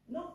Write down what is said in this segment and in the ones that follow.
Non.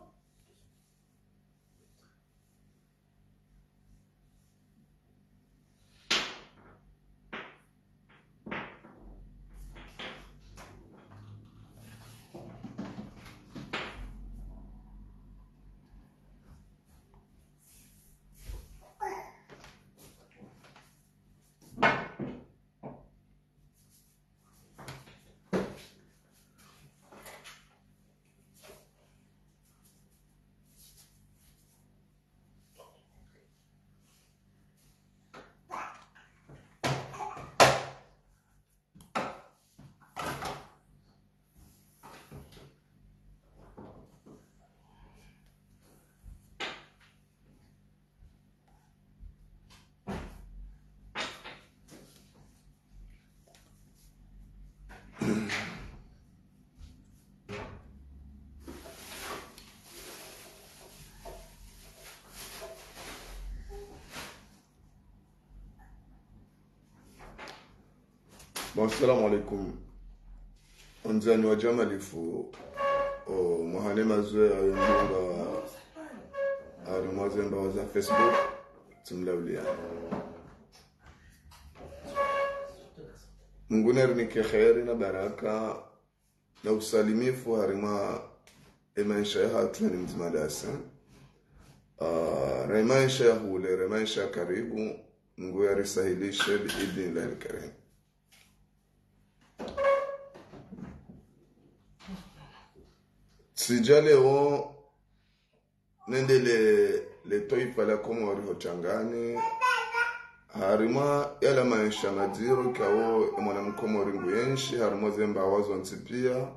Bon, assalamu alaikum. Onzani wa jamali fu mahane mazwe ayunga arumazemba waza Facebook tumlaulia. Mungu nernike khairi na baraka na usalimifu harima maisha ya hatu ni mzimadasa. Maisha ya hule, maisha ya karibu, Mungu yarisahilishe biidhnillahi alkarim. Sijale o nende le toifa la Komori hochangani harima yala maisha madiro kao mwana mkomori nguyenshi harima zemba wazo ntipia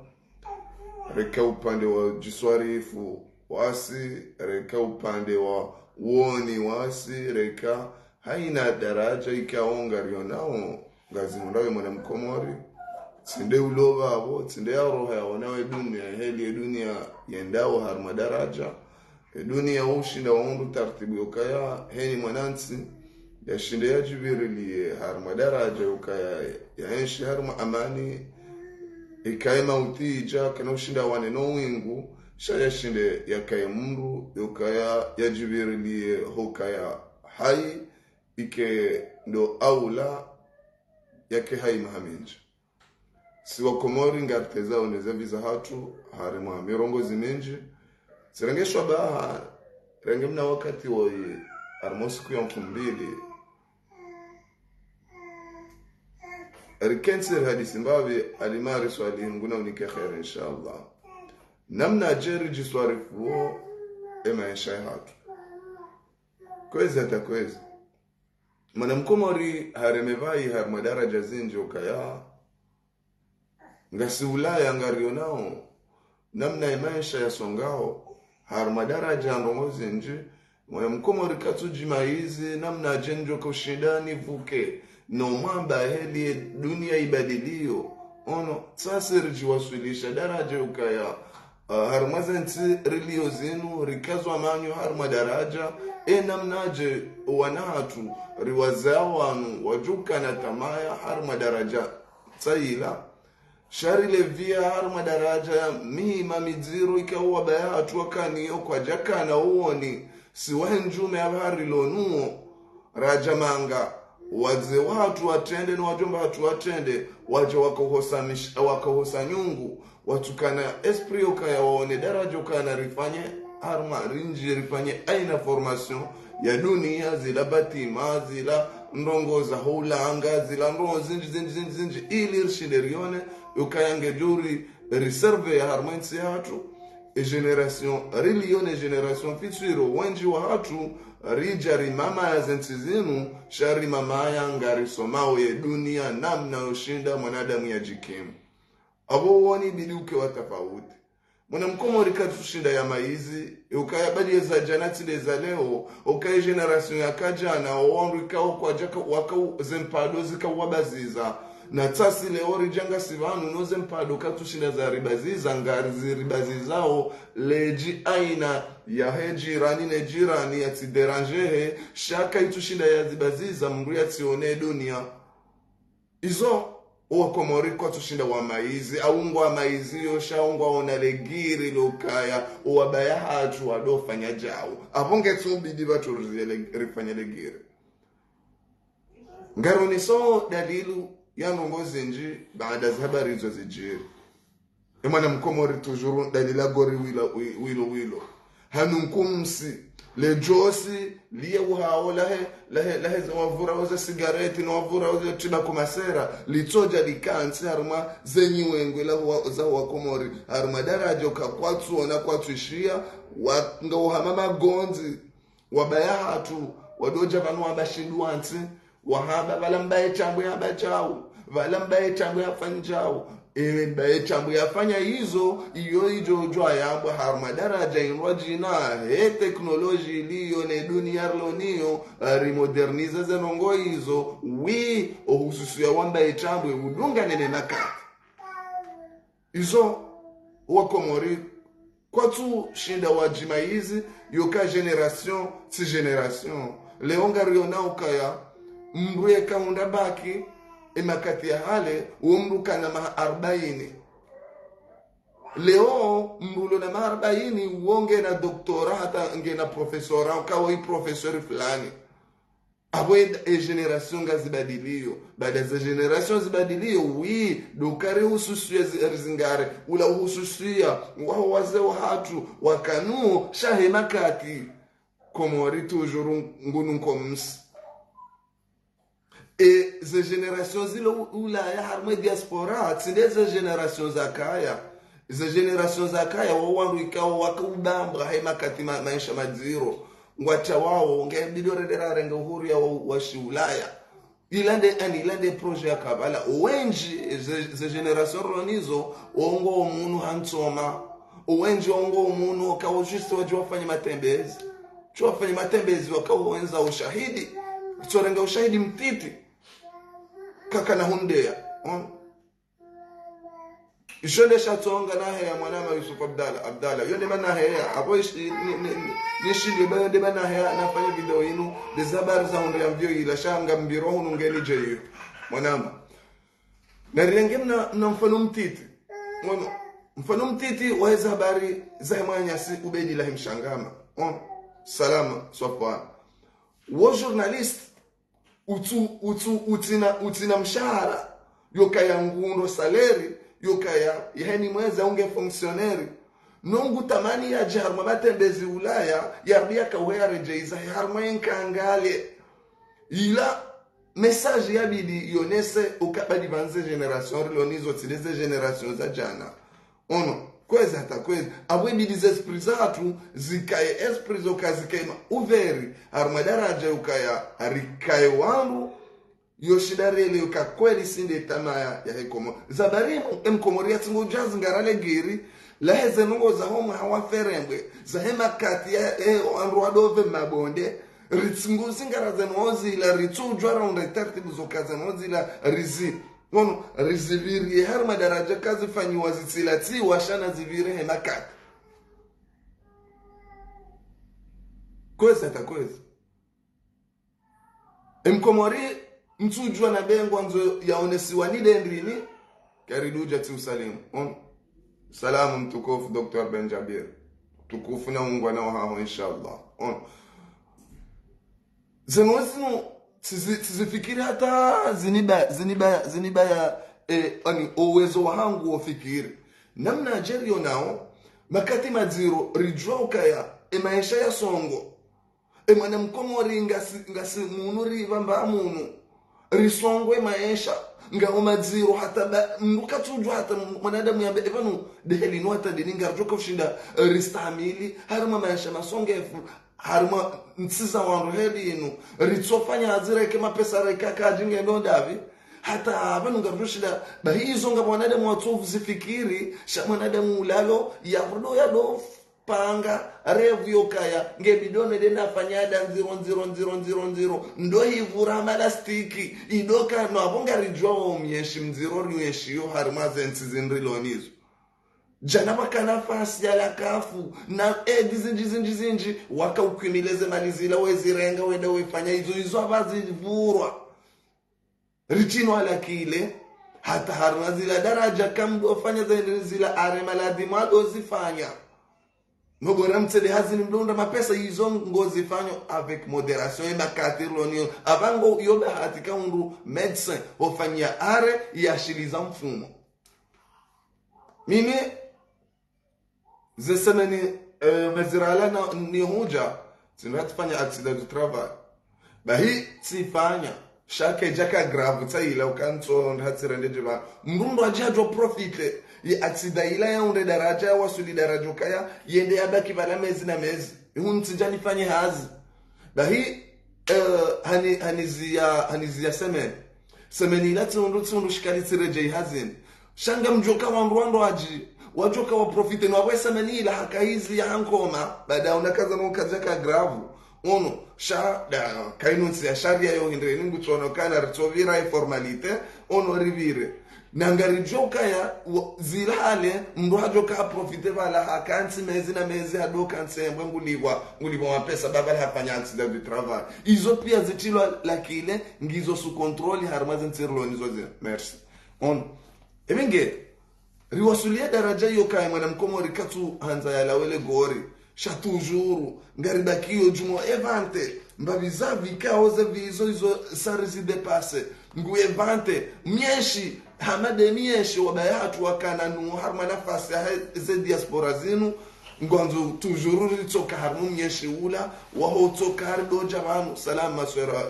reka upande wa jiswarifu wasi reka upande wa uoni wasi reka haina daraja ikaonga rionao ngazi mundawe mwana mkomori tsinde ulova abo tsinde ya roho ya wanawe dunia heli dunia yendao harma daraja dunia ushinda waundu tartibu yokaya heni mwanansi ya shinde ya jibirili harma daraja yokaya ya enshi harma amani ikaye mautija kana ushinda wane no wingu shaya shinde ya kaya mundu yokaya ya jibirili hokaya hai ike ndo aula yake hai mahaminja siwa Komori ngarteza oneza viza hatu harima mirongozi minji sirengeshwa baha renge mna wakati wa armosiku ya mfumbili rikensir hadisi mbavi alimari swali nguna unike khair inshallah namna jeri jiswarifu maisha hatu kwezi hata kwezi mana mkomori haremevai harma daraja zinji ukaya ngasi ulaya ngarionao namna maisha ya songao harma daraja ndongozi nje mwana mkomori katuji maizi namna jenjo kushindani vuke no mwamba heli dunia ibadilio ono sasa rijiwasilisha daraja ukaya harma zanti rilio zinu rikazwa manyo harma daraja namnaje wanatu riwazao wanu wajuka na tamaya harma daraja tsaila shari levia harma daraja mihima midziru ikawa baya hatua kaniyo kwa jaka na uoni siwenjume habari lonuo raja manga waze watu watende na wajomba watu watende waja wakahosa nyungu watukana esprit ukaya waone daraja ukana rifanye harma rinji rifanye aina formation ya dunia zila batima zila ndongo za hulanga zila ndongo zinji ili rishinde rione ukayange juri reserve ya harmansi hatu generation rilione generation fitsiro wenji wa hatu rijari mama ya zentizinu shari mama ya ngari somao ya dunia namna ushinda mwanadamu ya jikimu abo wani biduke watafauti mwana mkomori katushinda ya maizi ukaya badi za janati de za leo ukaya generation ya kajana wandu ikao kwa jaka wakau zempado zika wabaziza na tasi leo rijanga sivanu noze mpado katushinda za ribaziza ngari ribazizao leji aina ya hejirani ne jirani ya tideranjehe shaka itushinda ya zibaziza mndu ya tione dunia izo Uwa Komori kwa tushinda wa maizi aungwa maizi yosha ungwa onalegiri lokaya uwa baya hatu wadofanya jau aponge tsubidi watu rifanya legiri ngaroni so dalilu ya nongozi nji baada za habari hizo zijiri emana Mkomori tujuru dalila gori wilo hanunkumsi le josi liye uhao lahe wavura waza sigareti na wavura waza tiba kumasera litoja likansi haruma zenyi wengwe za Wakomori haruma daraja ukakwatu wana kwatu ishia nga uhamama gonzi wabaya hatu wadoja vanu wabashiduansi wahaba valambaye chambu ya bachau valambaye chambu ya fanjau bae chambu yafanya hizo iyo jwa yambwa harma daraja inwajina he teknoloji liyo ne dunia loniyo remodernize zenongo hizo ohususu ya wamba chambu udunga nene nakati hizo Wakomori kwa tu shinda wajima hizi yoka generation si generation leonga riona ukaya mbruye kaunda baki emakati ya hale umruka na 40 leo mrulo na 40 uonge na doktora hata nge na profesora ukawa i profesori fulani abo generation gazibadilio baada za generation zibadilio dokare hususia zingare ula hususia wao wazee hatu wakanu shahe makati Komori toujours ngunu koms ze generation zilo ula ya harma diaspora tsinde ze generation zakaya ze generation zakaya wawandu ikawa wakubamba hai makati maisha madziro ngwacha wao ngebido redera renga uhuru ya washiulaya ilande projet ya kabala wenji ze generation ronizo ongo umuntu hansoma wenji ongo umuntu kawo juste wajofanya matembezi chofanya matembezi wakawenza ushahidi tsorenga ushahidi mtiti kaka na hundea ishonde shatonga na heya mwanama Yusuf Abdalla yonde bana heya apo nishinde bande bana heya nafanya video inu dezabar za hunde ya mvyo ila shanga mbiro hunu ngeni jeyo mwanama na rilengemna na mfano mtiti waweza habari za mwanya si ubedi la himshangama salama sofwan wo journalist utina mshahara yokaya ngundo saleri yokaya yani mweza unge fonctionnaire nungu tamani ya jarma matembezi Ulaya yarbia kawea rejeiza harma nkangale ila message ya bidi yonese ukabadi banze generation lonizo tileze generation za jana kweza hata kweza abwe bidi za esprit zatu zikaye esprit zokazikaima uveri harma daraja ukaya harikaye wangu yoshidarele yuka kweli sinde tamaya ya hekomo zabarimu Mkomori yatingo jazi ngarale giri laheze nungo za homo hawaferembwe za hema kati ya anruadove mabonde ritsingu zingaraze nozi ila ritu jwara unde tartibu zokaze nozi ila rizi riziviri harma daraja kazi fanyi wazitsilati washana ziviri hema kati kweza ta kweza Mkomori mtujua na bengo nzo yaonesiwa ni dendrini kariduja ti usalimu salamu mtukufu Dr. Benjabir tukufu na ungwa na wahaho inshallah zenozinu tizifikiri hata ziniba ya uwezo wahangu wafikiri namna Nigeria nao makati madziro rijua ukaya maisha ya songo mwana Mkomori ngasi munu rivamba munu risongwe maisha nga umadziro hata mukatujwa hata mwanadamu ya evanu dehelinu hata dininga joka ushinda ristamili haruma maisha masongefu haruma ntsiza wandu heli inu ritsofanya azireke mapesa reka kajinge ndo davi hata avanu ngarushida bahizo nga mwanadamu watovu zifikiri sha mwanadamu ulalo ya do panga revu yokaya ngebidone dena fanyada 0 ndo hivura malastiki idoka no abonga rijwa omyeshi mziro riweshiyo harmaze ntsizinrilonizo jana bakana fasi ya lakafu na dizinji waka ukwimileze malizila wezirenga wenda wefanya hizo abazivurwa richino ala kile hata harma zila daraja kam dofanya zila aremaladi mwado zifanya mbora mtsele hazini mlonda mapesa hizo ngozifanyo avec moderation embakatirlonio abango yobe hatika undu medecin ofanya are yashiliza mfumo mimi zesemeni mezirala na ni hoja tinatfanya accident du travail bahi sifanya shake jaka grave tsaila ukanto ndatsirende jiba mrundo ajajo profite ye accident ila ya unde daraja wasuli daraja kaya yende yabaki bala mezi na mezi huntsijani fanye hazi bahi hanizia semeni ila tsundu shikali tsireje hazin shanga mjoka wa Rwanda wajoka wa profite no wesa menila hakaizi ya hankoma baada unakaza no kazaka grave ono sha da kainunsi ya sharia yo hindre ningu tsono kana ritsovira informalite ono rivire nangari joka ya zilale ndo hajoka profite bala hakansi mezi na mezi hadoka nsembe nguliwa mapesa baba hafanya accident du travail izo pia zitilwa lakile ngizo su control harmazen tsirlo nizo zile merci on ebenge riwasulia daraja yo kai mwana mkomo rikatu hanza ya lawele gori sha toujours ngaribakio jumo evante mbabiza vikaoze vizo izo sarisi depase ngu evante mieshi hamade mieshi wabayatu wakana nu harma nafasi ya ze diaspora zinu ngonzo toujours ritsoka harmu mieshi ula waho tsoka hardo jamanu salama swera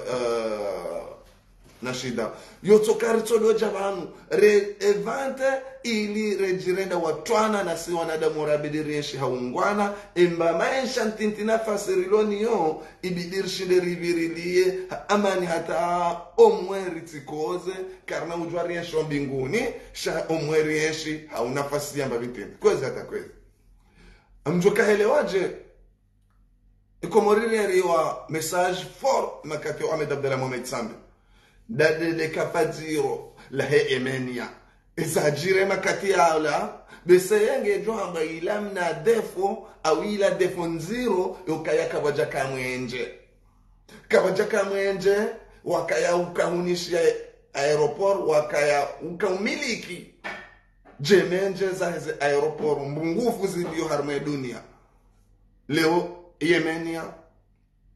nashida yotokari todo javanu re evante ili rejirenda watwana na si wanadamu rabidirienshi haungwana emba maisha ntintina faseriloni yo ibidirshinde rivirilie amani hata omweri tikoze karna ujwarienshi wa mbinguni sha omwerienshi hauna fasi yamba vitende kwezi hata kwezi mjoka helewaje ikomoriri riwa message fort makati wa Ahmed Abdallah Mohamed Sambe dadele kapadziro la he emenia isajire makati yaula beseyenge johamba ilamna defo awila defo nziro yokaya kabajaka mwenje wakaya ukahunisha aeroport wakaya ukamiliki jemenje za hizi aeroport mbungufu zilio harma dunia leo Yemenia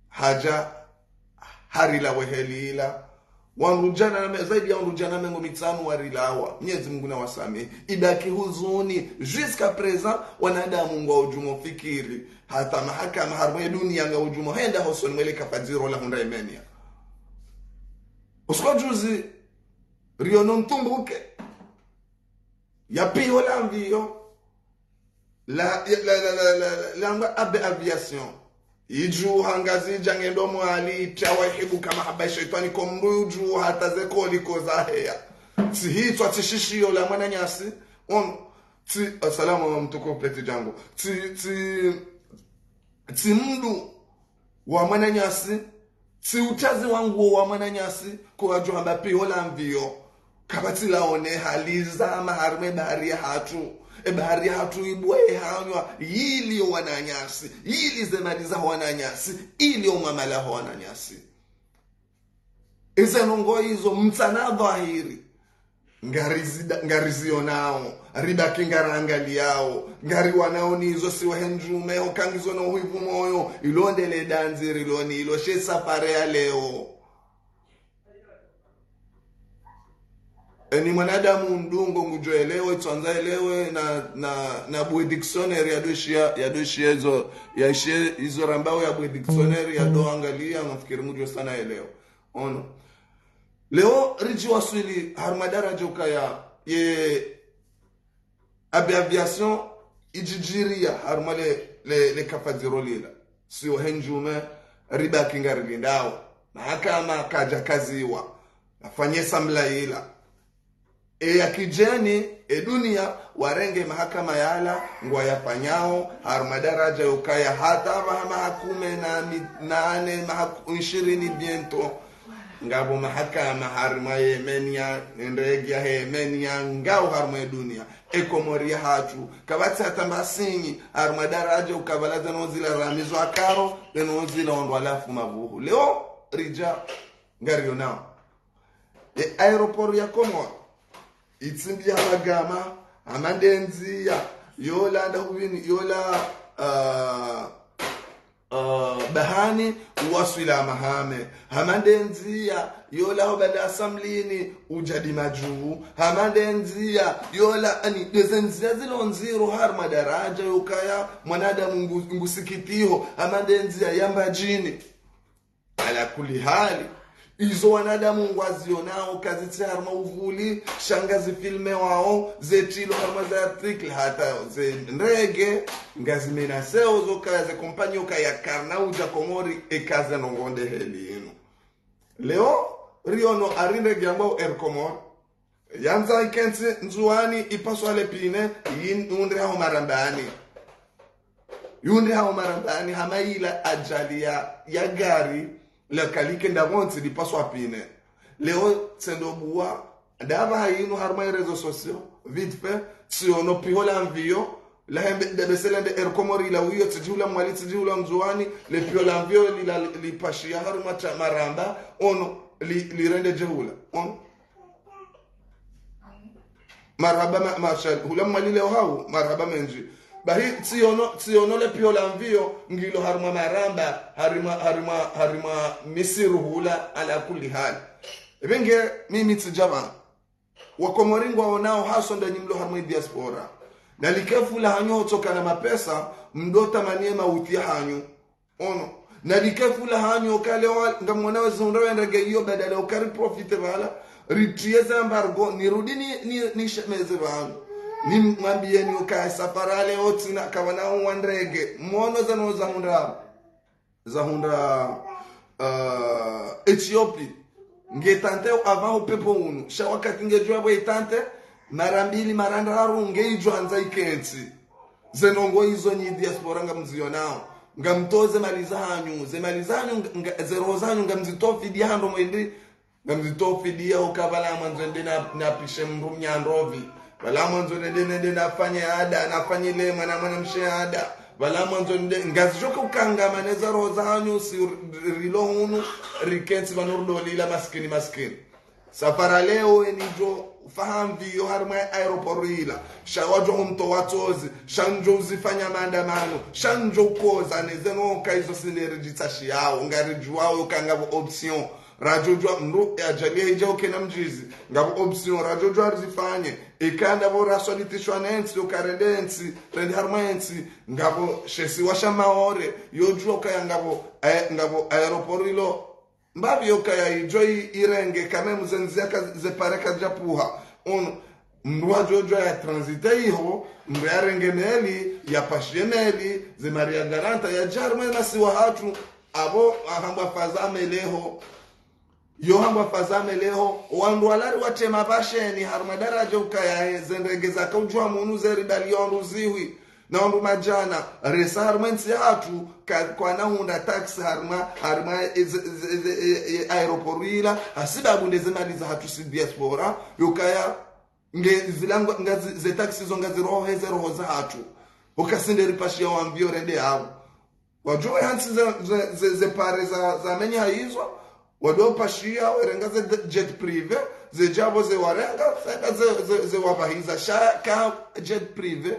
haja harila wehelila wanrujana na zaidi ya wanrujana mengo mitano warilawa Mwenyezi Mungu na wasame ibaki huzuni jusqu'à présent wanadamu ngo ujumo fikiri hata mahakama harma dunia ngo ujumo henda hoson meleka fadziro la hunda Yemenia usko juzi riono mtumbuke ya pio la mvio la abe aviation iju hangazi jangendo mwali tawa hibu kama haba shaitani komruju hata zekoli kozaheya si hii twatishishio la mwana nyasi on ti assalamu wa mtuko pleti jango ti mdu wa mwana nyasi ti utazi wangu wa mwana nyasi kwa johamba pio la mvio kabati laone haliza maharme bahari hatu bahari hatu ibwe hanywa yili wananyasi yili zemaliza wananyasi ili omamala wananyasi izenongo hizo mtsana dhahiri ngarizio nao ribaki ngarangali yao ngari wanao nizo siwe henjume okangizo no huivu moyo ilondele danzi riloni ilo she safari ya leo ni mwanadamu ndungo ngujoelewe twanzaelewe na bwe dictionary ya doshia hizo rambao ya bwe dictionary ya doangalia nafikiri mjo sana elewa ono leo riji waswili harmadara joka ya ye aviation ijijiria harmale le kafadirolila sio henjume riba kingarindao mahakama kaja kaziwa afanye samlaila ya kijani dunia warenge mahakama yala ngwa yapanyao harmadaraja ukaya hata mahakume na 20 biento ngabo mahakama harma Yemenia ndege ya Yemenia ngao harma dunia ekomoria hatu kabati hatambasinyi harmadaraja ukabalaza nozila ramizo akaro denozila ondo alafu mabuhu leo rija ngario nao aeroport ya Komoro itsimbi abagama amandenzia yola ndahubini yola bahani waswila mahame hamandenzia yola hobada samlini ujadi majuu hamandenzia yola ani dezenzia zilonziro har madaraja yokaya mwanadamu ngusikitiho hamandenzia yamba jini ala kuli hali izo wanadamu ngwazionao kaziti harma uvuli shangazi filme wao zetilo harma za article hata ze ndege ngazimena seo zo kaze kompanyo kaya karna uja komori ekaza nongonde helino leo riono arinde gyambo komor yanza ikenzi nzuani ipaswa lepine yundre hao marambani hamaila ajalia ya gari la kalike ndavonzi lipaswa pine leo tsendo buwa ndava hayinu harma rezo sosio vite fait siono pihola envio la hembe de besela de komori la wiyo tijula mwali tijula mzuani le pihola envio li pashia harma cha maramba ono li rende jehula on marhaba marshal hula mwali leo hau marhaba menji bahi tiono le piola envio ngilo harma maramba harima misiru hula ala kulli hal ebenge mimi tijaba wakomoringwa onao haso ndani mlo harma diaspora na likefula hanyo toka na mapesa mdota maniema utia hanyo ono na likefula hanyo kale ngamwana wazundawe ndage hiyo badala ukari profite wala ritrieza embargo ni shemeze wangu ni mwambieni ukaya safarale otina kawana wandrege mwono zahunda Ethiopia ngetante avant upepo unu shawakati ngejwa bwe tante marambili marandaru ngeijwa anza ikenzi zenongo izo ni diaspora ngamzionao ngamtoze malizanyu zerozanyu ngamzitofidi hando mwendi ngamzitofidi ukabala mwanzende na pishe mrumnyandovi wala mwanzo nende nafanya ada nafanya le mwana mshahada wala mwanzo ngazijoka ukanga maneza roza hanyu si rilo hunu rikensi banurdo lila maskini safara leo enijo fahamvi yo harma aeroport ila shawajo mto watozi shanjo uzifanya maandamano shanjo koza nezeno kaizo sinerejitashi yao ngarijwao ukanga option rajojwa mru ajalia ijao kena mjizi ngabo option rajojwa rizifanye ikanda bora solitishwa nensi ukarendensi rendi harmaensi ngabo shesi washa maore yojwa kaya ngabo aeroporilo mbabi yokaya ijoi irenge kame mzenzia zepareka japuha mruwa jojwa ya transite iho mruya rengeneli ya pasheneli ze maria garanta ya jarme nasi wa hatu abo ahamba fazame leho yohamba fazame leho wandwalari watema basheni harmadaraja ukaya zendegeza kaujwa munu zeri dalion ruziwi na ondu majana resa harmensi hatu kwa naunda taxi harma aeroporila asibabu ndezemaliza hatu si diaspora yukaya zilango ze taxi zonga ziroho za hatu ukasinderi pashia wambio rende hao wajua hansi ze pare za menya hizo wado pashia warenga ze jet privé ze jabo ze warenga ze wabahiza shaka jet privé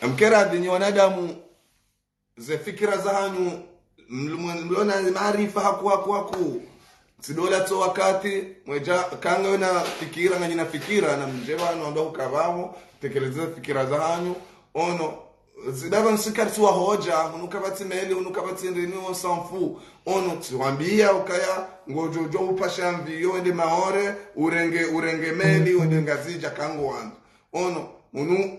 amkera dini wanadamu ze fikira za hanyu mliona maarifa haku sidola to wakati mweja kanga na fikira nganyina fikira na mjeba naomba ukavamo tekeleza fikira za hanyu ono zidaba nsikati wa hoja unukabati meli unukabati ndini sanfu ono tuambia ukaya ngojojo upasha mvio ende maore urenge meli ende ngazija kango wangu ono unu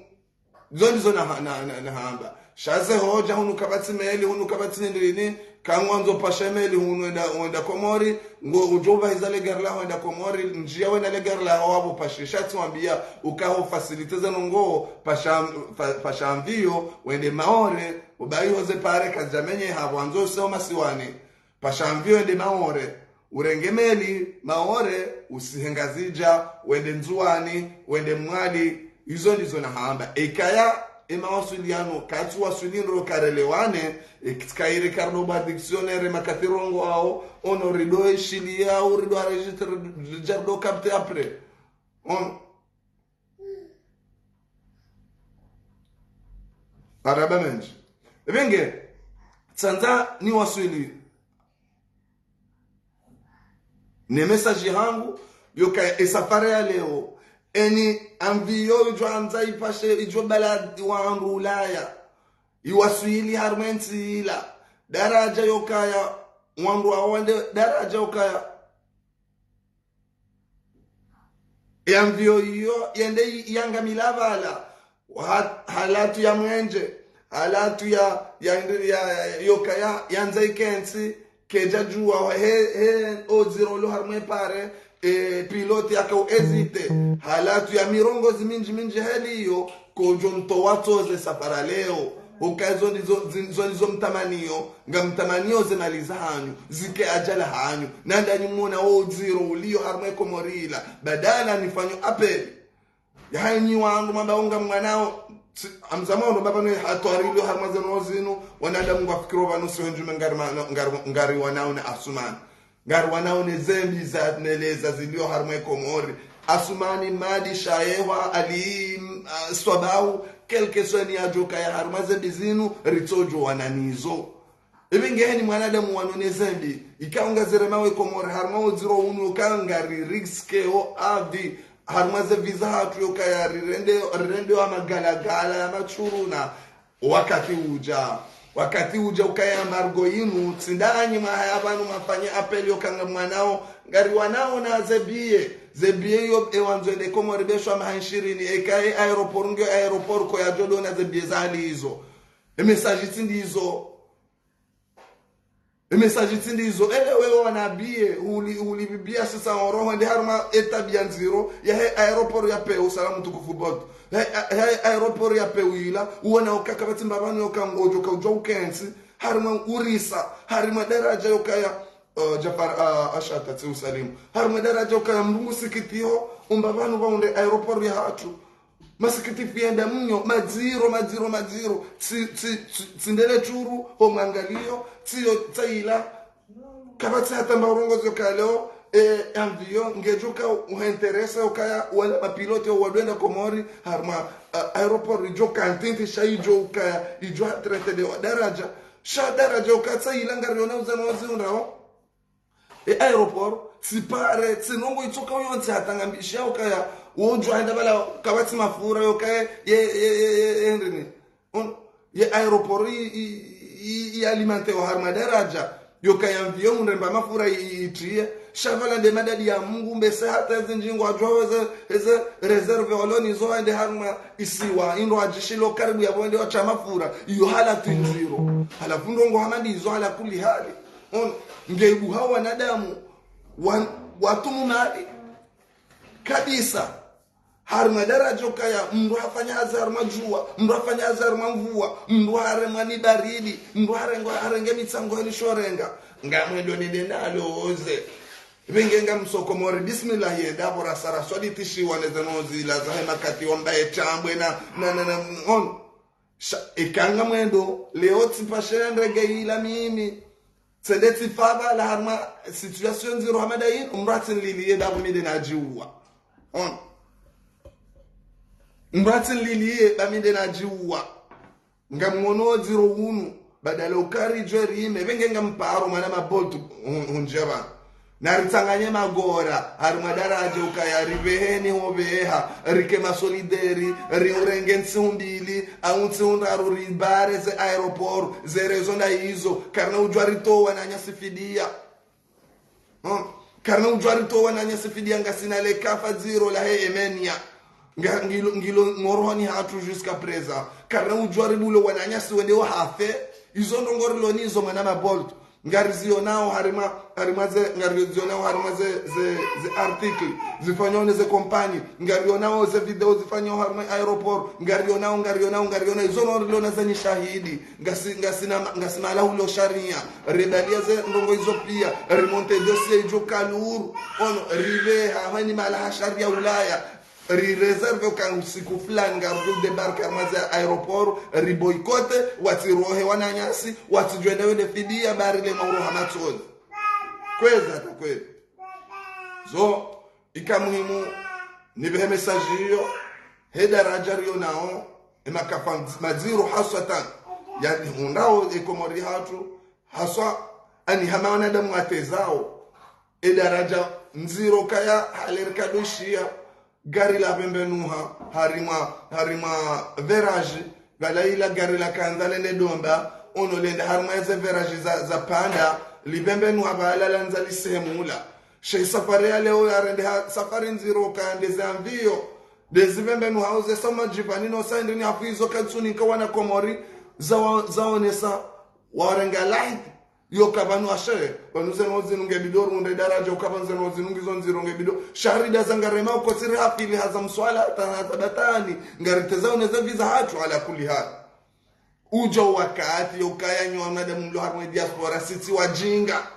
zondizo na hamba shaze hoja unukabati meli unukabati ndini kangwanzo pasha meli uenda komori ngo ujoba izale garla uenda komori njia wena le garla wabo pashisha tuambia ukaho faciliteza ngo pasha mvio wende maore ubai hoze pare kazamenye hawanzo soma siwani pasha mvio wende maore urenge meli maore usihengazija wende nzuani wende mwali hizo ndizo na hamba ikaya mawasiliano kati wasulindro karelewane kaire karno ba dictionnaire makatirongo ao ono rido shilia au rido registre jardo capte après on arabamente venge tsanza ni wasuli ne message yangu yoka esafari ya leo eni ambiyo ijo anza ipashe ijo balad wa Ulaya iwaswili harmenti ila daraja yokaya wandu awande daraja yokaya ambiyo iyo yende yanga milavala halatu ya mwenje halatu ya yokaya yanza ikensi keja jua he oziro lo harme pare pilote yako ezite halatu ya mirongozi minji heliyo kojonto watoze safara leo ukazo nizo mtamanio ngamtamanio zemaliza hanyu zike ajala hanyu nanda nyumona oziro ulio harme komorila badala nifanyo apeli yahanyi wangu mabaonga mwanao amzamano baba no hatwarilo harmaze nozino wanada mungu afikiro vanusi wenjume ngari wanao na asumani ngari wanao ne zembi za neleza zilio harmwe komori asumani madi shaewa ali swabau kelke swani ajoka ya harmaze bizinu ritojo wananizo ibingeni mwanadamu wanone zembi ikaunga zeremawe komori harmao 01 ukangari riskeo avi harmaze visa hatu yokaya rirende wa magalagala ya machuruna wakati uja ukaya margo inu tsindanyi mahaya banu mafanye apeli yokanga mwanao ngari wanao na zebie yo ewanzwende komo ribeshwa mahanshirini ekaye aeroport ko ya jodo na zebie zali hizo message tindizo ele wewe wanabie ulibibia sasa roho ndi harma etabia nziro ya he aeroport ya peu salamu tukufu boto he aeroport ya peu ila uona ukaka batimba banu yokangojo ka ujo ukensi harma urisa harma daraja yokaya Jafar ashata tsu salimu harma daraja yokaya mbusikitio umbabanu baunde aeroport ya hatu masikiti fienda mnyo maziro tsindele churu homwangalio tsiyo tsaila kabatsi hata mbarongozo kaleo envio ngejuka uinteresa ukaya wala mapilote wadwenda komori harma aeroport joka ntinti shaijo ukaya ijo trete de daraja ukatsaila ngariona uzano wazindao aeroport sipare tsinongo itsoka yonse hatangambisha ukaya wonjwa henda bala kabati mafura yokae endrini ye aeroport i alimente wa harma daraja yokae amvio mremba mafura itie shavala de madadi ya Mungu mbese hata zinjingo ajwaweze eze reserve oloni zo hende harma isiwa indo ajishilo karibu ya bonde wa chamafura iyo hala tinziro hala fundongo hamadi zo hala kuli hali ngeibu hawa nadamu watumu mali kabisa harma daraja kaya mndu afanya harma jua mndu afanya harma mvua mndu harma ni baridi mndu harenge mitsango ni shorenga ngamwendo ni denaloze bengenga msokomori bismillah yenda bora sara swadi tishiwa nezanozi la zahema kati ombaye tambwe na on ikanga mwendo leo tipashende geila mimi sedeti faba la harma situation zero hamadain umratin liliye dabu midena jiwa on mbratin liliye baminde na jiwa ngamono 01 badala ukari jeri ime bengenga mparo mwana maboltu hunjaba naritanganye magora harma daraja ukaya ribeheni hobeha rike masolideri riurenge ntsimbili auntsiundaru ribare ze aeroport ze rezonda hizo karna ujwarito wananyasifidia karna ujwarito wananyasifidia ngasina le kafa zero la he emenia ngilo ngoroni hatu jusqu'à présent karna ujwaribulo wananyasi wende wa hafe izo ndongorilo nizo mwana mabolt ngarizio nao harima ze ngarizio nao harima ze article zifanyone ze compagnie ngarizio nao ze video zifanyone harima aeroport ngarizio nao izo ndongorilo na zenye shahidi ngasina la hulo sharia redalia ze ndongo izo pia remonte dossier jo kaluru ono rive hawani mala sharia Ulaya reserve kan usiku fulani ngarudu debarka maza aeroport riboikote watirohe wananyasi watijwende wende fidia bari le mauroha matozi kweza takweli zo ikamuhimu nibehe message hiyo heda rajario nao emakafa maziro hasatan yani hundao ekomori hatu haswa ani hamawana damu atezao edaraja nziro kaya halerkadoshia gari la pembenuha harima verage galaila gari la kanzale ne domba ono lenda harima za verage za panda libembenuha balala nzali semula she safari ya leo yarende safari nziro kande zamvio dezibembenuha uze sama jivanino saindini hafizo katsuni kawana komori zaonesa warenga light yo kabanu ashe banuze nozi nunge bidoro unde daraja ukabanze nozi nungi zonziro nge bidoro sharida zangarema uko siri hafili haza mswala tahazabatani ngariteza uneza visa hatu ala kuli hali ujo wakati ukaya nywa mnadamu mlo harmwe diaspora siti wajinga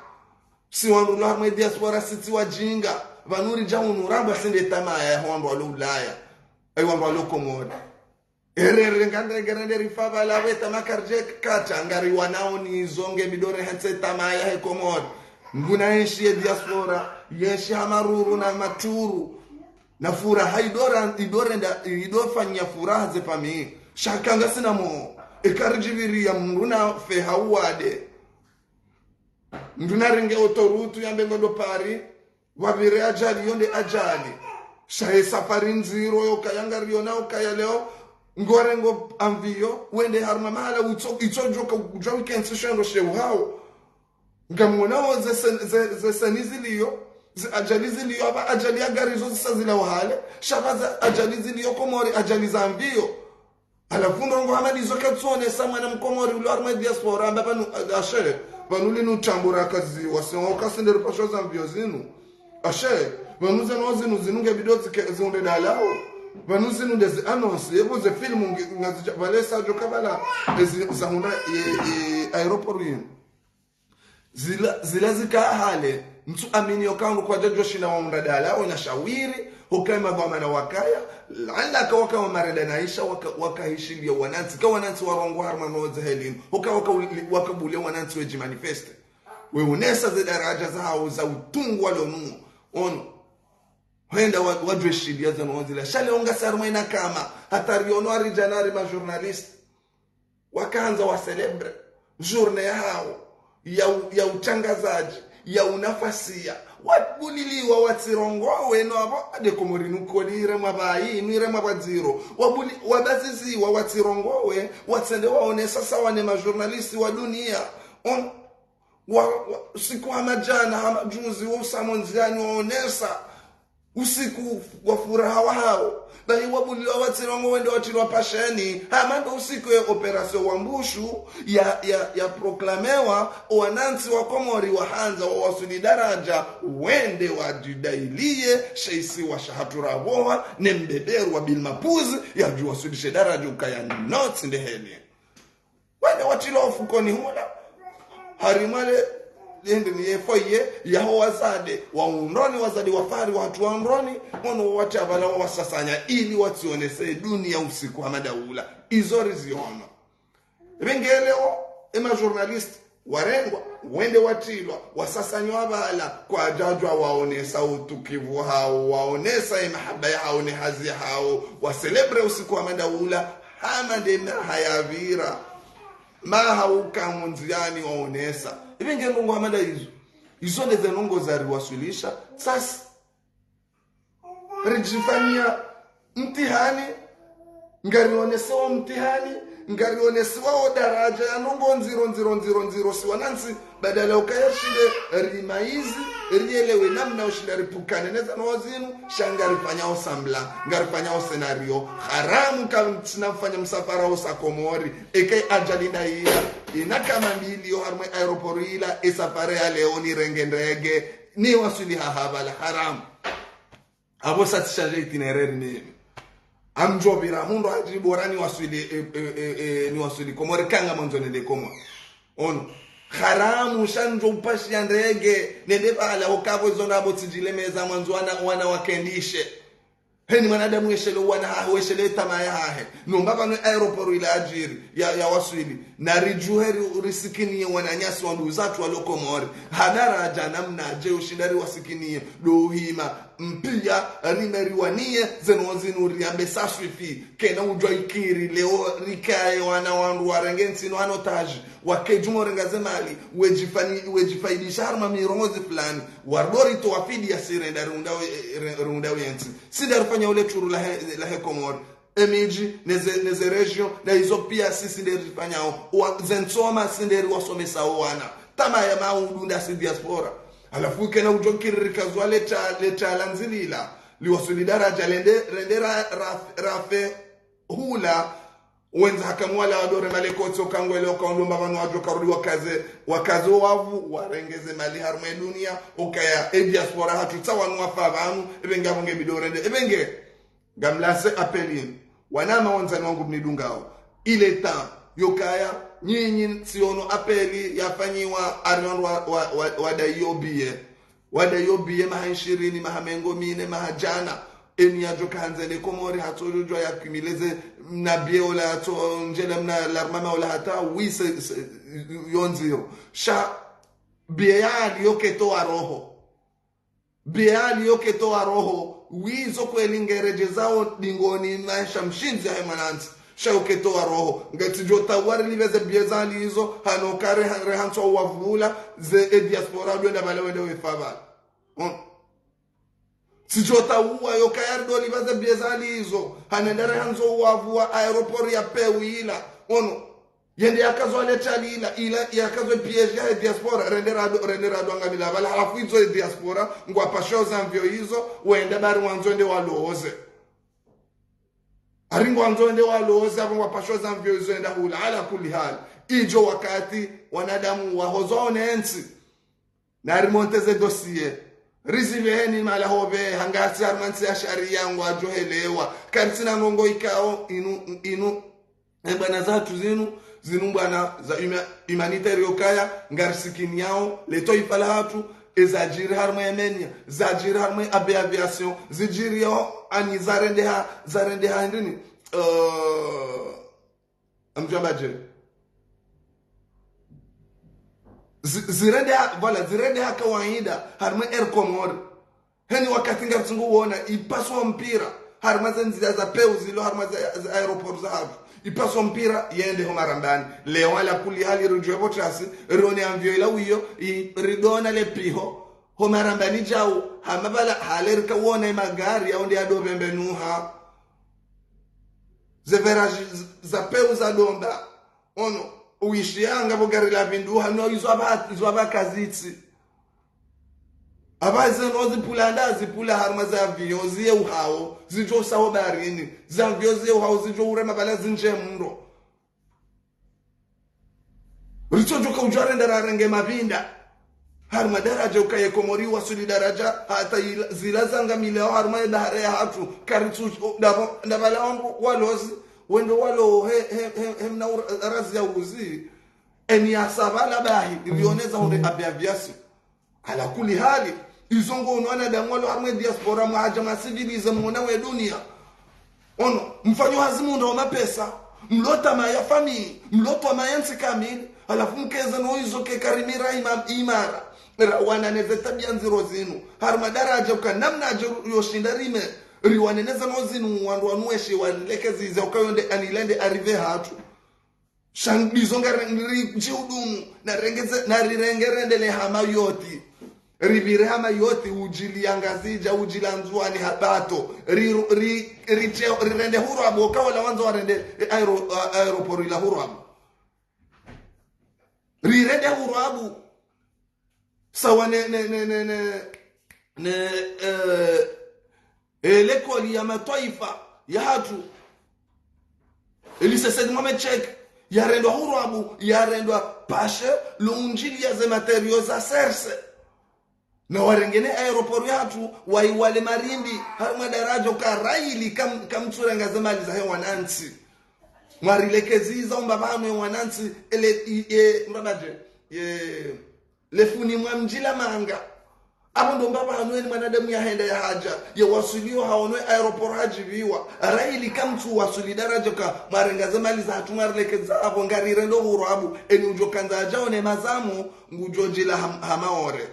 si wanu harmwe diaspora siti wajinga vanuri jamu nuramba sinde tamaya ya huambo walo ulaya ay wambo walo komori erere ngande gerende rifaba la weta makarje kata ngari wanao ni zonge bidore hense tamaya he komori nguna yeshi ya diaspora yeshi hamaruru na maturu na furaha idofanya furaha ze fami shakanga sina mo ekarjibiri ya mruna fe hawade nduna ringe otorutu ya mbengodo pari wabire ajali yonde ajali shahe safari nziro yo kayanga riona okaya leo ngorengo amvio wende harma mahala itsojoka kujwa weekend session shehu hao ngamona ze saniziliyo ajali ziliyo aba ajali ya gari zo zisazila wahale shabaza ajali ziliyo komori ajali za amvio alafundo ngo hamadi zo katsone samana mkomori ulo arma diaspora amba panu ashe vanuli nu tambura kazi wasengo kasendere pasho za amvio zinu ashe vanuze no zinunge bidozi zunde dalao vanuze nu des annonce yebo ze film ngazi valesa jo kabala zahunda aeroport yin zila zika hale mtu amini yokangu kwa jajo shina wa mradala ona shawiri hukama bama na wakaya lalla ka waka marada naisha wakahishilia wananti ka wananti warongo harma moza helin wakabule wananti weji manifest we unesa ze daraja zao za utungu walonu ono henda wadreshilia za nozila shale onga sarma ina kama hata riono arijanari ma journalist wakaanza wa celebre journée yao ya utangazaji ya unafasia wabuliliwa watirongo weno abo adekomori nukolire mabayi nwire mabaziro wabaziziwa watirongo we watsende waonesa sawa ne majournalisti wa dunia on siku hamajana hamajuzi wa usamonziani waonesa usiku wa furaha wao bali wabuliliwa watirongo wende watirwa pasheni hamando usiku ya operasyon wambushu ya proklamewa wanansi wa komori wahanza wa wasuli daraja wende wajidailie sheisi wa shahatura woha nembeberu wa bilmapuzi ya juu wasulishe daraja ukaya notsi ndeheli wende watilo ufukoni hula harimale lende ni yefoye yaho wazade waundoni wazade wafari watu waundoni ono watu abala wasasanya ili wationese dunia usiku hamadaula izori ziono bengeleo ema journalist warengwa wende watilwa wasasanywa abala kwa jajwa waonesa utukivu hao waonesa imahaba yao ne hazi hao waselebre usiku hamadaula hamade hayavira mahauka munziani waonesa ibenge nungu hamada hizo ndeze nungu za riwasulisha sasa rijifanya mtihani ngarionesewa mtihani ngarionesewa daraja ya nungu nziro siwanansi badala ukayashinde rimaizi rielewe namna ushinde ripukane neza na wazinu shangarifanya osambla ngarifanya osenario haramu sinafanya msafara osakomori eke ajalida iya inakama mbili yo harmwe aeroporila isafare ya leoni rengendrege ni wasuli hahabala haramu abo satishaje itinerary nini amjobira hundo ajiborani ni wasuli komori kanga mwanzo nende komo ono haramu shanjo upashi ya ndege nende bala ukavo zonda abo tijile meza mwanzo wana wakendishe heni mwanadamu yeshele wana hahe weshele tamaya hahe nombaba no aeroport ila ajiri ya waswili na rijuheri risikini wananyasi wandu zatu walokomori hadara janamna je ushindari wasikini dohima mpia rimeriwanie zenozinu riambe saswifi kena ujwa ikiri leo rikaye wana wandu warengensi no anotaji wakejumo rengaze mali wejifaidisha harma mirongozi fulani wardori to wafidi ya sirenda runda wensi sida rufanya ule churu la hekomori emiji neze region na hizo pia sisi nderi fanyao zensoma sinderi wasomesa wana tama ya maudu nda si diaspora alafu kena ujokiri kazwa leta lanzilila liwasuli daraja rendera rafe hula wenza hakamwala wadore malekotso kangwele wakaondomba vanu wajo karudi wakaze wavu warengeze mali harma dunia okaya diaspora hatu tsawanu wafavanu ebenge abonge bidorende ebenge gamlase apelin wanama wanzani wangu mnidungao ile ta yokaya nyinyi siono apeli yafanyiwa arion wadayobie mahanshirini mahamengo mine mahajana eni ya joka hanzele komori hatojwa ya kimileze mnabie ola hato njele mna larmama ola hata wise yonziro sha biali yoke toa roho wizo kwelingereje zao dingoni maisha mshinzi ya manansi sha yoke toa roho ngati jota wari liveze biezali hizo hanokare rehanso wavula ze diaspora duenda bale wende wefaba sijota uwa yokayardo liveze biezali hizo hanendere hanzo wavua aeroport ya pewila yende yakazwa letali ila yakazwa piège ya diaspora renderado angamila bala halafu hizo diaspora ngwa pashoza mvyo hizo wende bari wanzonde waloze aringo wanzonde waloze abo ngwa pashoza mvyo hizo enda hula ala kuli hali ijo wakati wanadamu wahozone ensi na rimonteze dossier riziveheni mala hove hangati armansi ya sharia ngwa johelewa karsina ngongo ikao inu ebana zatu zinu bwana za humanitaire yokaya ngarsikini yao leto ifala hatu ezajiri harma yemenya zajiri harma aviation zijiri yao ani zarende ha ndini amjambaje zirende ha kawaida harma air comor heni wakati ngarsungu uona ipaswa mpira harma zenziza za peuzilo harma za aeroport za hatu ipaso mpira yende homarambani leo wala kuli hali rujwe botrasi rone amvyo ila wiyo ridona le piho homarambani jau hamabala halerka wona magari ya onde ado bembenuha zevera za peu za donda uishianga bogari la vinduha no izo abakazitsi abaze no zipula harma za avion ziye uhawo zijo sawo barini za avion ziye uhawo zijo urema bala zinje mndo richojo ka ujare ndararenge mabinda harma daraja ukaye komori wasuli daraja hata zilazanga mileo harma dahare hatu karitu ndabala wangu walozi wendo walo hemna razi ya uzi eni asabala bahi ilioneza onde abiaviasi ala kuli hali izongo unaona damwalo harma diaspora mahajama civilize mwana wa dunia mfanyo hazimu ndo mapesa mlota maya family mlota mayansi kamili alafu mkeza no izo ke karimira imara wana neze tabia nziro zinu harma daraja ukanamna yoshinda rime riwaneneza no zinu wandu wanueshi wanlekezize ukayonde anilende arrive hatu shangizonga jiudumu na rirengerendele hama yoti rivire hama yoti ujiliangazija ujilanzwani habato rirende huru abo kawala wanzo warende aeroport ila huru abo rirende huru abo sawa lekoli ya mataifa ya hatu elisesedi mwamechek yarendwa huru abo yarendwa pashe lunjili ya ze materio za serse na warengene aeroport yatu waiwale marindi harma daraja ukaraili kamtsurenga zemali za hewa nansi mwarilekeziza umbabano wanansi mbabaje lefuni mwamjila manga abo ndo mbaba hanweni mwanadamu ya henda ya haja ya wasulio haonwe aeroport hajibiwa raili kamtu wasuli daraja ka marengaza mali za hatumarlekeza abo ngarire ndo hurabu eni ujokanza ajaone mazamu ngujojila hamaore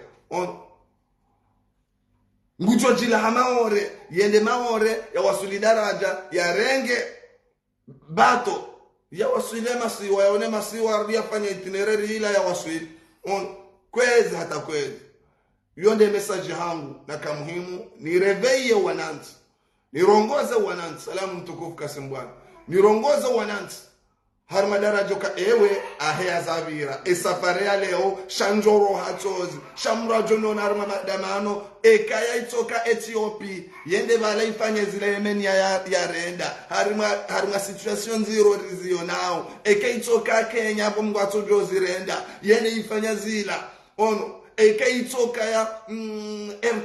ngujojila hamaore yende maore ya wasuli daraja ya renge bato ya wasuli masiwa yaone masiwa yafanya itinerary ila ya wasuli kwezi hata kwezi. Yonde message hangu na kamuhimu ni reveye wananti, nirongoze wananti. Salamu mtukufu Kasimbwana, nirongoze wananti harma daraja ka ewe ahea zavira safari ya leo shanjoro hatozi shamra jono harma damano kaya itoka Ethiopia yende bala ifanye zile Yemen ya renda harma situation zero rizio nao itoka Kenya hapo mgwato jozi renda yende ifanya zila ono itoka ya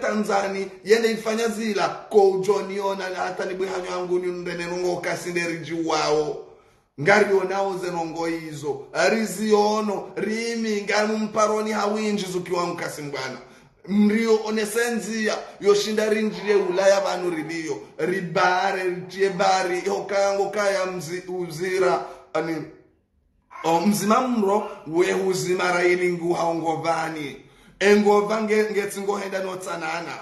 Tanzania yende ifanya zila ko ujoniona na hata ni bwihanyo yangu ni ndenenongo kasinderiji wao ngari onao zenongo hizo ariziono rimi ngamu mparoni hawinji zukiwa Mkasimbwana mrio onesenzia yoshinda rinjire Ulaya banu rilio ribare riebari hokango kaya uzira ani mzima mro we huzima railingu haongovani engova ngetsingo henda notsanana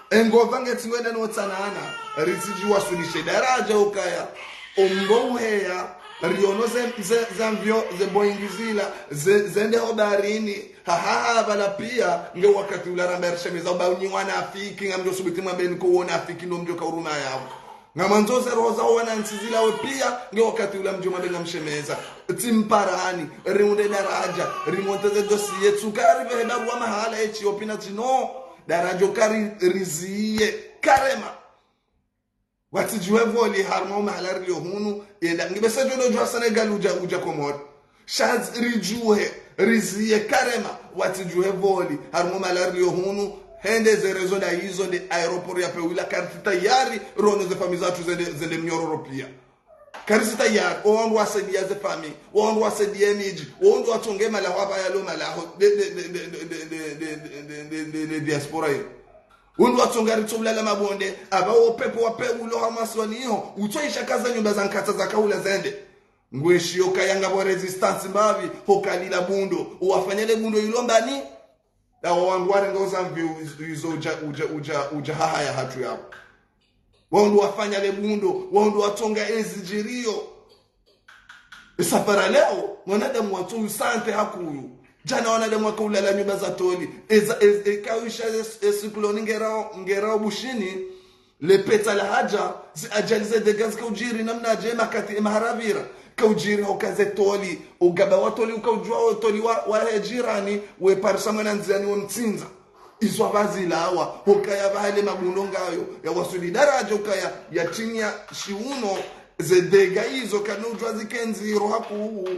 engova ngetsingo henda notsanana riziji wasulishe daraja ukaya omboheya riono zamvyo zeboingizila zende hobarini hahaha bala pia nge wakati ularamba rishemeza ubaunyiwana afiki ngamjo subiti mwambeni kuona afiki ndo mjo kauruma yao ngamanzoze roza wana nsizila we pia nge wakati ula mjo mwambeni ngamshemeza timparani riunde daraja rimonteze dosiye tsukari vehebaru wa mahala Ethiopia tino daraja kari riziye karema watijue voli harma mahala rio hunu yenda ngibesa jono jwa Senegal uja Komoro shaz rijuhe riziye karema watijue voli harma mahala rio hunu hende zerezo da hizo de aeroport ya pewila karti tayari rono ze famizatu zende mnyororo pia karti tayari ondo wasedia ze fami ondo wasedia miji ondo watonge mala hapa yalo mala de diaspora hiyo undu watongari tobulala mabonde abawo pepo wapeulo hamaswaniho utoisha kaza nyumba za nkata za kaula zende ngweshio kayanga bo resistance mbavi hokalila bundo uwafanyele bundo ilombani dawo wangu warengoza mvi izo uja haya hatu yao wandu wafanya le bundo wandu watonga ezijirio safara leo mwanadamu watu usante hakuyu jana wanadamu wakaulala nyumba za toli kawisha esikloni ngerao bushini lepeta la haja ajalize de gaz kaujiri namna jema kati maharavira kaujiri hokaze toli ugaba watoli ukaujua toli wa jirani we parisa mwana nziani wontinza izo abazila hawa hokaya bahale mabundo ngayo ya wasuli daraja ukaya ya chini ya shiuno zedega hizo kanujwa zikenziro haku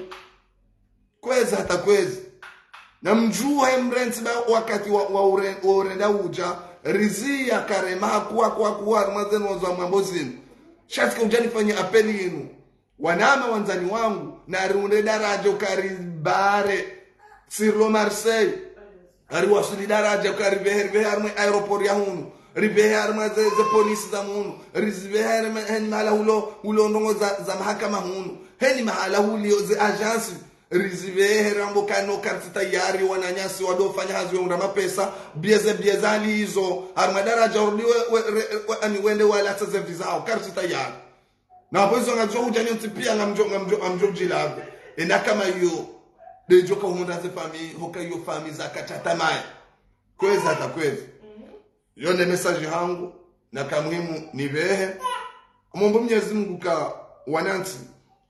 kweza hata kweza na mjuhe mrenzi wakati wa urenda uja rizia karema kuwa armazen wazo mwambozini shatika ujanifanya apeli inu wanama wanzani wangu na riunde daraja ukaribare Sirlo Marseille ariwasuli daraja ukaribehe arme aeroport ya hunu ribehe arme ze polisi za hunu ribehe arme heni mahala hulo ndongo za mahakama hunu heni mahala hulio ze agensi rizivehe rambo kano karti tayari wananyasi wadofanya hazi we undama pesa biezali hizo armadaraja urliwe ani wende wala taze vizao karti tayari na hapo hizo ngajua ujani utipia ngamjo jilabe ena kama hiyo dejoka humunda ze fami hoka hiyo fami za kachatamai kwezi hata kwezi yone message hangu na kamuhimu ni behe Mungu Mwenyezi Mungu ka wananti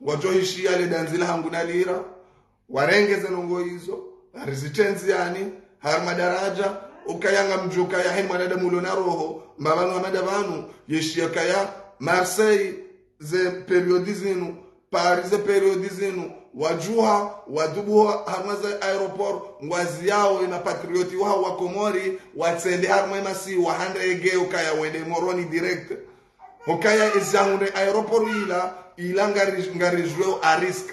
wajoishi yale danzila hangu na lira warengeze nongo hizo rizitenzi yani harma daraja ukayanga mjuka ya heni mwanadamu ulona roho mbabanu wa madavanu yeshia kaya Marseille ze periodi zinu Paris ze periodi zinu wajuha wadubuha harma za aeroport ngwazi yao ina patrioti wa Komori watsende harma imasi wahanda ege ukaya wende moroni direct ukaya izahunde aeroport ila ngarijwe a risk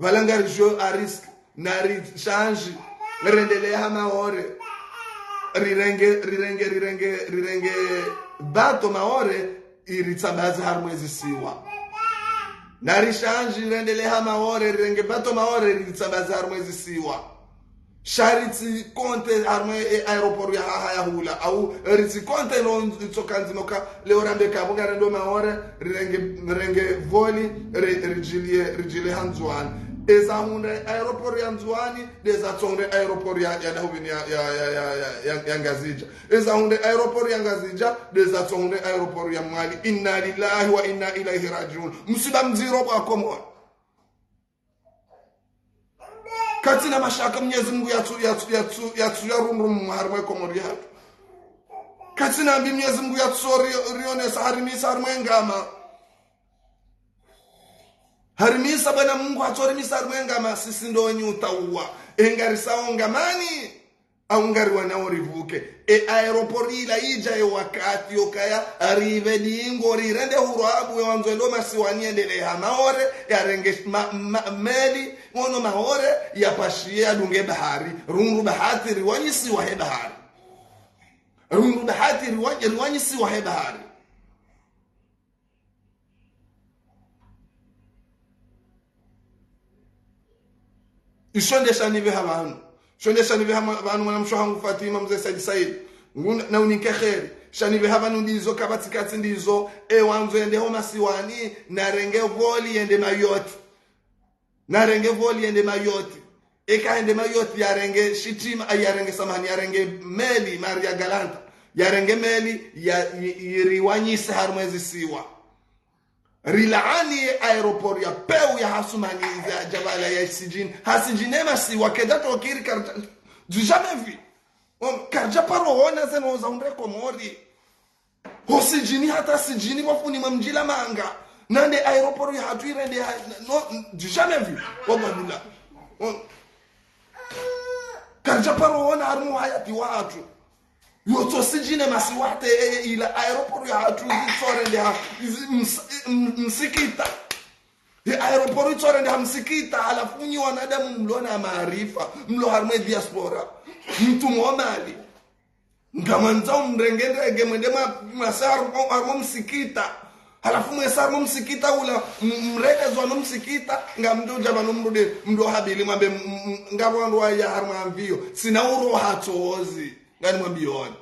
valangari jo a risk nari change rendele hama hore rirenge bato maore iritsabazi harmwezi siwa narishanji rendele ha maore rirenge bato maore iritsabazi harmwezi siwa sharitsi konte arme aeroport ya haya hula au ritsi konte no tsokanzinoka leorambe kabunga rendo maore rirenge voli rijilie hanzwan eza hunde aeroport ya Nzwani deza tsonde aeroport ya Dahubini ya Ngazija eza hunde aeroport ya Ngazija deza tsonde aeroport ya Mali. Inna lillahi wa inna ilaihi rajiun. Musiba mziro kwa Komoro katina mashaka Mwenyezi Mungu yatu ya rumrum harmwe Komoro yatu katina mbi Mwenyezi Mungu yatu rione saharimisa harmwe ngama harimisa bwana Mungu hatorimisa harmwe sisi ndo wenye utaua engarisao ngamani au ngari wanaorivuke aeroport ila ija ya wakati yokaya arrive dingo rirende hurabu ya wanzwendo masiwani endele hamaore ya renge meli ngono maore ya pashie adunge bahari rungu bahati riwanyisi wa he bahari rungu bahati riwanyisi wa he bahari ishonde shanive habanu shonde shanive habanu mwana mshohangu Fatima mzee Said na unike kheri shanive habanu ndizo kabatikati ndizo wanzo ende homa siwani na renge voli ende mayoti eka ende mayoti ya renge shitima ya renge samani ya renge meli Maria Galanta ya renge meli ya iriwanyisi harmwezi siwa rilaani aeroport ya peu ya hasumani za jabala ya hasijinema si wakedato kiri karja du jamais vu karja paro ona zeno za unre Komori hosijini hata sijini wafuni mamjila manga nande aeroport ya hatu irende no du jamais vu wallahi karja paro ona harmu hayati watu yoto sijine masiwate ila aeroport ya hatu sorende ha msikita aeroport sorende ha msikita alafunyi wanadamu mlona maarifa mlo harme diaspora mtu mwamali ngamanza mrengende mwende masaru harmo msikita halafu mwesarmo msikita ula mreke zwa msikita ngamdo jabano mrude mdo habili mambe ngabwandu ya harmo amvio sina uro hatozi ngani mwabiona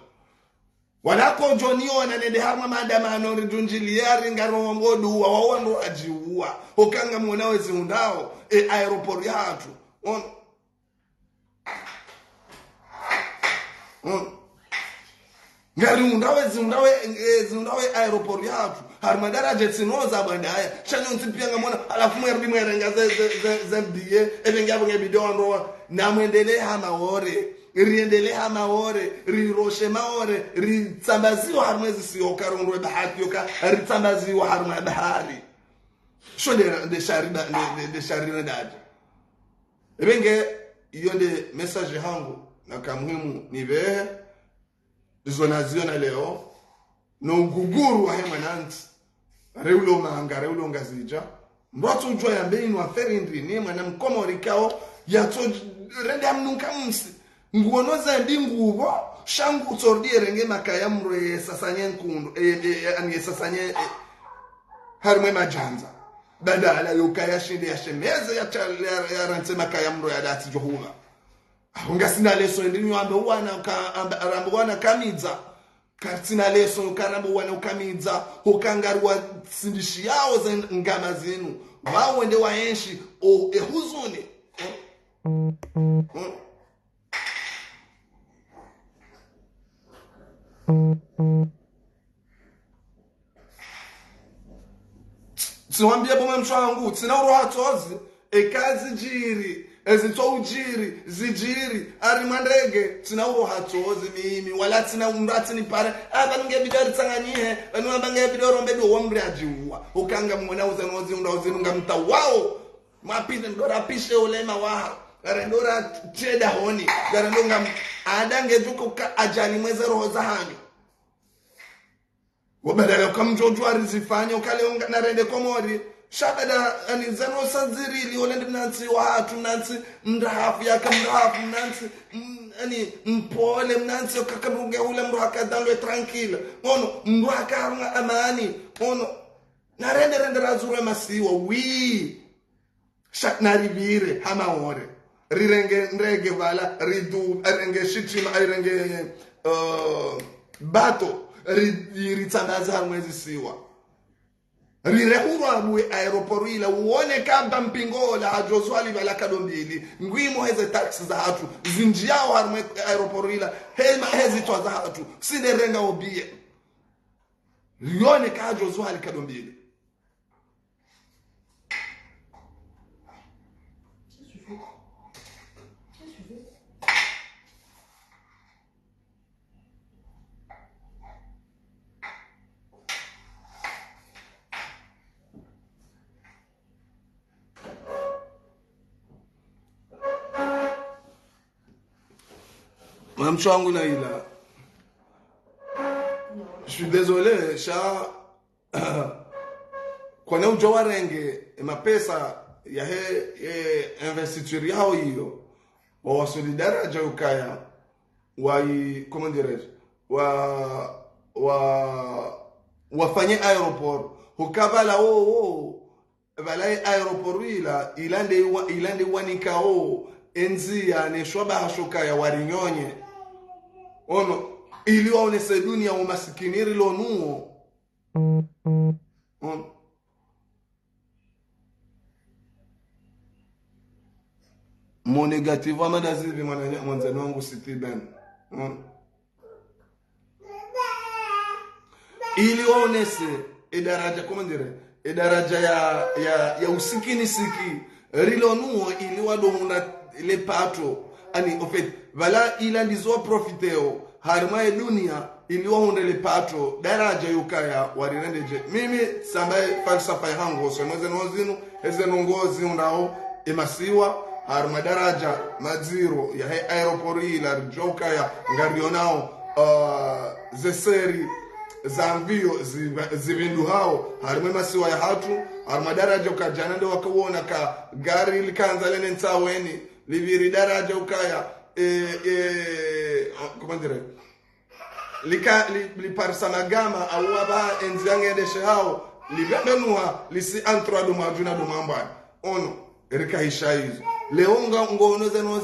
walako joniona nende harma madamano ridunjiliari ngaro ngodu wawondo ajiua okanga muonawe ziundao aeroport yatu ngari ziundawe aeroport yatu harma daraja tsinoza bandaya chanyo ntipia ngamona alafu mwerdi mwerenga zembiye ebengabo ngebidondo namwendele hamaore riendele hamaore riroshe maore ritsambaziwa harmwezi siyo karondwe bahati yoka ritsambaziwa harma bahari shonde de sharina dadi ebenge yonde message hangu na kamuhimu nibe zonaziona leo no nguguru wa hema nanti reulo manga reulo ngazija mboto ujwa ya mbinu aferi ndri ni mwana Mkomori kao yato rende amnunka msi nguonoza ndingubo shangu tsordie renge makaya mro sasanye nkundu ani sasanye harmwe majanza badala yokaya shinde ya shemeze ya rantse makaya mro ya dati johuma ungasina leso ndinyo ambe wana kamidza katina leso karambo wana ukamidza ukangarwa sindishi yao za ngama zenu wao ende waenshi huzuni Siwambia boma mshwangu tsina urohatozi ekazi jiri ezito ujiri zijiri arimandege tsina urohatozi mimi wala tsina umrati ni pare abange bidari tsanganyihe banu abange bidoro mbedo wombre ajiwa ukanga mwana uzanozi undaozi ngamta wao mapinde ndora pishe ulema waha garandora cheda honi garandonga adange juko ajali mweze roho za hanyo wabadala ukamjojwa rizifanya ukaleonga na rende Komori shabada anizano sanziri liolende nansi watu nansi mdahafu yaka mdahafu nansi ani mpole mnansi kakanunge ule mruaka dalwe tranquila ono mruaka amani ono na rende razure masiwa wi shak naribire hama ore rirenge ndrege vala ridu renge shitima renge bato ritsandaza mwezi siwa rirehurwa bwe aeroport ila uone kamba mpingola ajozwali bala kadombili ngwimo heze taxi za hatu zinjiao harme aeroport ila hema hezi twa za hatu sine renga obie uone ka ajozwali kadombili Mamcho wangu na ila. Je suis désolé, sha kwa nao jowa renge mapesa ya investiture yao hiyo wa solidara jaukaya wa comment dirais wafanye aeroport hukabala bala aeroport ilande wanikao enzi ya neshwaba hashokaya warinyonye ono ili waonese dunia umasikini lonuo mo negative amada zivi mwanzani wangu City Ben ili waonese idaraja komandire idaraja ya usikini siki rilonuo ili wadomuna le pato ani en fait voilà il a lizo profiteo harma e dunia ili waonde le pato daraja yukaya warirendeje mimi sambaye falsafa yangu so nozenu ezenongozi undao emasiwa harma daraja maziro ya aeroport ila jokaya ngarionao zeseri zambio zivindu hao harma masiwa ya hatu harma daraja ukajana ndo wakaona ka gari likanza lene ntaweni liviri daraja ukaya comment dire li parsa magama au aba enziangede shao libenua lisi antro do majuna do mamba ono erikaisha hizo leonga ngono zeno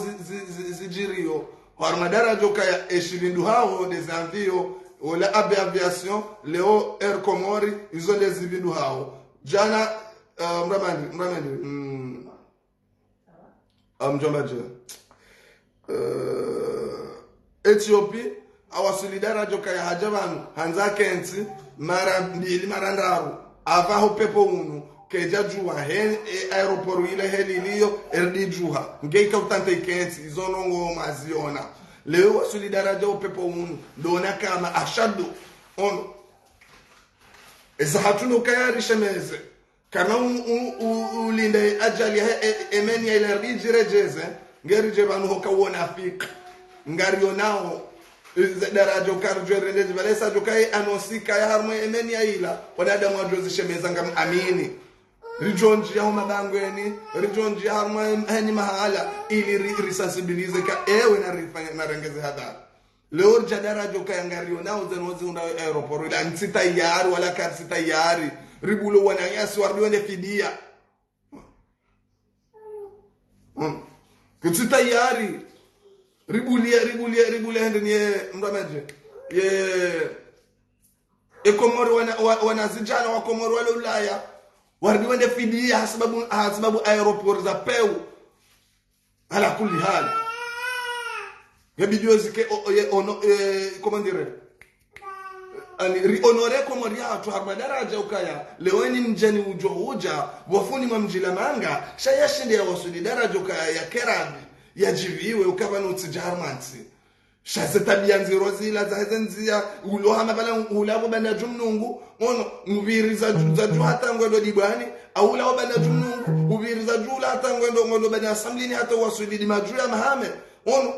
zijirio harma daraja ukaya eshilindu hao desavio wala aviation leo air komori izo dezivindu hao jana mramandi mjombaje Ethiopia awasolidara joka ya hajabanu hanza kensi mara mbili mara ndaru avaho pepo unu keja juwa aeroport ile heliliyo erdi juha ngeika utante kensi izonongo maziona leo wasolidara jo pepo unu dona kama ashadu on eza hatuno kayari shemeze kana ulinde ajali emeni ya ile rijirejeze ngerije banu hokawona afika ngarionao daraja ukarjerendezi balesa jokai anosika ya harmo emeni ya ila wadadamu wajozishemeza ngam amini rijonji ya humabangweni rijonji ya harmo hani mahala ili risensibilize ka ewe na rifanya narengeze hadara leo daraja ukai ngarionao zenozi unda aeroport ila nsita yari wala karsita yari ribulo wanayasi wardiwende fidia nsita yari ribulia ndani mramaje ye komori wanazijana wa komori wale Ulaya wardi wende fidia sababu aeroport za peu ala kulli hali yabidio zike comment dire ani honore komori yatu harma daraja ukaya leweni mjani ujohuja wafuni mamjila manga shayashinde ya wasudi daraja ukaya ya kerabi yajiviwe ukaba nutijarmansi shaze tabia nziro zila zazenzia ulohama bala ulabo bana jumnungu ono mubiri za hata ngondo dibani au ulabo bana jumnungu ubiri za jula hata ngondo bana asamblini hata wasudi di majuya mahame ono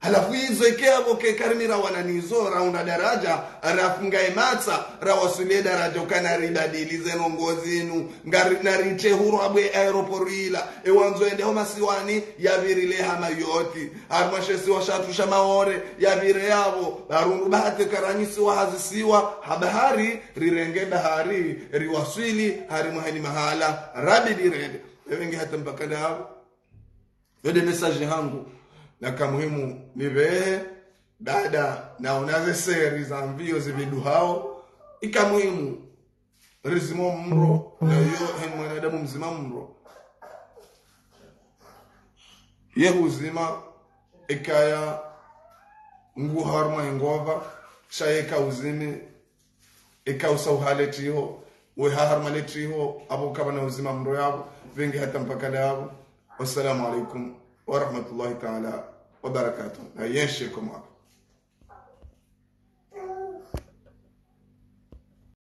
halafu hizo ikebo ke karimira wananizo raunda daraja rafunga imatsa rawasulie daraja ukana ribadili zeno ngozinu ngari narite huru abwe aeroporila ewanzo ende homa siwani yavirile hama yoti armashesi washatusha maore yavire yabo barundu bahate karanyisi wahazisiwa habahari rirenge bahari riwaswili hari muhani mahala rabidi rende ewengi hata mpaka dawo yode message hangu na kamuhimu nibehe dada na unaze seri za mbio zividu hao ikamuhimu rizimo mro na yo hen mwanadamu mzima mro yehu zima ikaya ngu harma ingova shayeka uzini ikausa uhaletiho we harma letiho abo kabana uzima mro yabo vingi hata mpaka yabo. Wassalamu alaikum wa rahmatullahi ta'ala wa barakatuh. Na yenshikum.